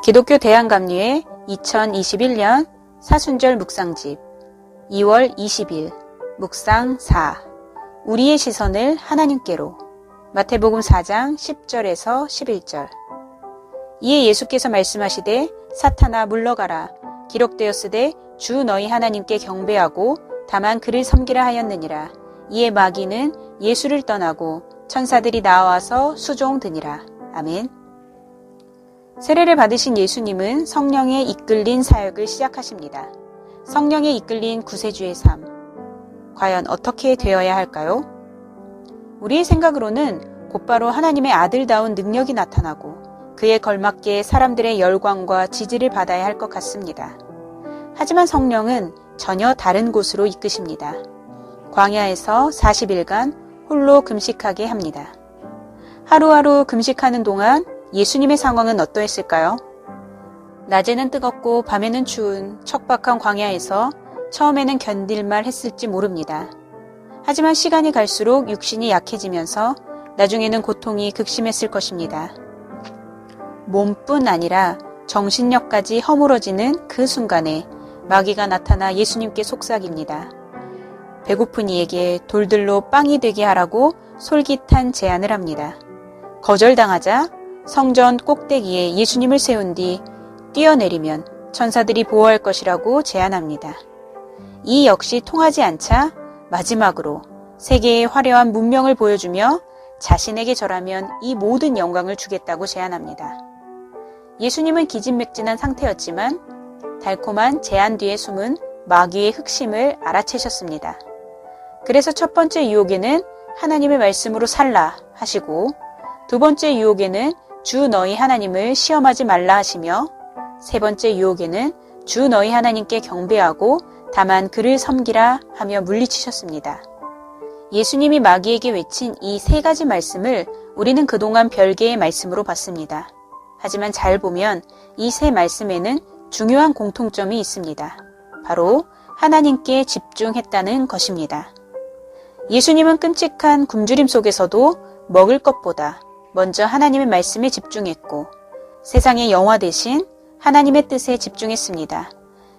기독교 대안감리회 2021년 사순절 묵상집 2월 20일 묵상 4 우리의 시선을 하나님께로 마태복음 4장 10절에서 11절 이에 예수께서 말씀하시되 사탄아 물러가라 기록되었으되 주 너희 하나님께 경배하고 다만 그를 섬기라 하였느니라. 이에 마귀는 예수를 떠나고 천사들이 나와서 수종드니라. 아멘. 세례를 받으신 예수님은 성령에 이끌린 사역을 시작하십니다. 성령에 이끌린 구세주의 삶. 과연 어떻게 되어야 할까요? 우리의 생각으로는 곧바로 하나님의 아들다운 능력이 나타나고 그에 걸맞게 사람들의 열광과 지지를 받아야 할 것 같습니다. 하지만 성령은 전혀 다른 곳으로 이끄십니다. 광야에서 40일간 홀로 금식하게 합니다. 하루하루 금식하는 동안 예수님의 상황은 어떠했을까요? 낮에는 뜨겁고 밤에는 추운 척박한 광야에서 처음에는 견딜만 했을지 모릅니다. 하지만 시간이 갈수록 육신이 약해지면서 나중에는 고통이 극심했을 것입니다. 몸뿐 아니라 정신력까지 허물어지는 그 순간에 마귀가 나타나 예수님께 속삭입니다. 배고픈 이에게 돌들로 빵이 되게 하라고 솔깃한 제안을 합니다. 거절당하자 성전 꼭대기에 예수님을 세운 뒤 뛰어내리면 천사들이 보호할 것이라고 제안합니다. 이 역시 통하지 않자 마지막으로 세계의 화려한 문명을 보여주며 자신에게 절하면 이 모든 영광을 주겠다고 제안합니다. 예수님은 기진맥진한 상태였지만 달콤한 제안 뒤에 숨은 마귀의 흑심을 알아채셨습니다. 그래서 첫 번째 유혹에는 하나님의 말씀으로 살라 하시고 두 번째 유혹에는 주 너희 하나님을 시험하지 말라 하시며 세 번째 유혹에는 주 너희 하나님께 경배하고 다만 그를 섬기라 하며 물리치셨습니다. 예수님이 마귀에게 외친 이 세 가지 말씀을 우리는 그동안 별개의 말씀으로 봤습니다. 하지만 잘 보면 이 세 말씀에는 중요한 공통점이 있습니다. 바로 하나님께 집중했다는 것입니다. 예수님은 끔찍한 굶주림 속에서도 먹을 것보다 먼저 하나님의 말씀에 집중했고 세상의 영화 대신 하나님의 뜻에 집중했습니다.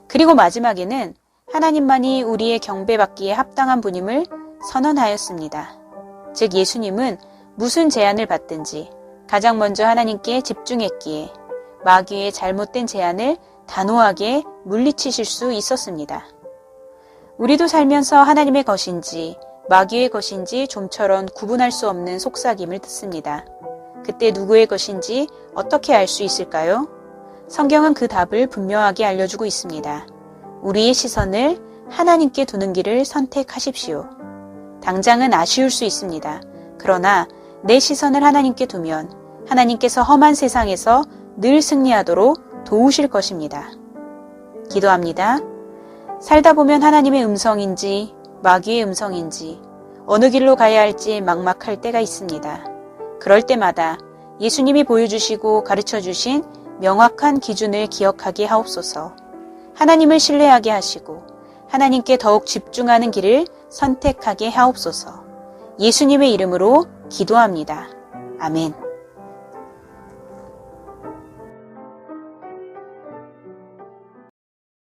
그리고 마지막에는 하나님만이 우리의 경배받기에 합당한 분임을 선언하였습니다. 즉 예수님은 무슨 제안을 받든지 가장 먼저 하나님께 집중했기에 마귀의 잘못된 제안을 단호하게 물리치실 수 있었습니다. 우리도 살면서 하나님의 것인지 마귀의 것인지 좀처럼 구분할 수 없는 속삭임을 듣습니다. 그때 누구의 것인지 어떻게 알 수 있을까요? 성경은 그 답을 분명하게 알려주고 있습니다. 우리의 시선을 하나님께 두는 길을 선택하십시오. 당장은 아쉬울 수 있습니다. 그러나 내 시선을 하나님께 두면 하나님께서 험한 세상에서 늘 승리하도록 도우실 것입니다. 기도합니다. 살다 보면 하나님의 음성인지 마귀의 음성인지 어느 길로 가야 할지 막막할 때가 있습니다. 그럴 때마다 예수님이 보여주시고 가르쳐주신 명확한 기준을 기억하게 하옵소서. 하나님을 신뢰하게 하시고 하나님께 더욱 집중하는 길을 선택하게 하옵소서. 예수님의 이름으로 기도합니다. 아멘.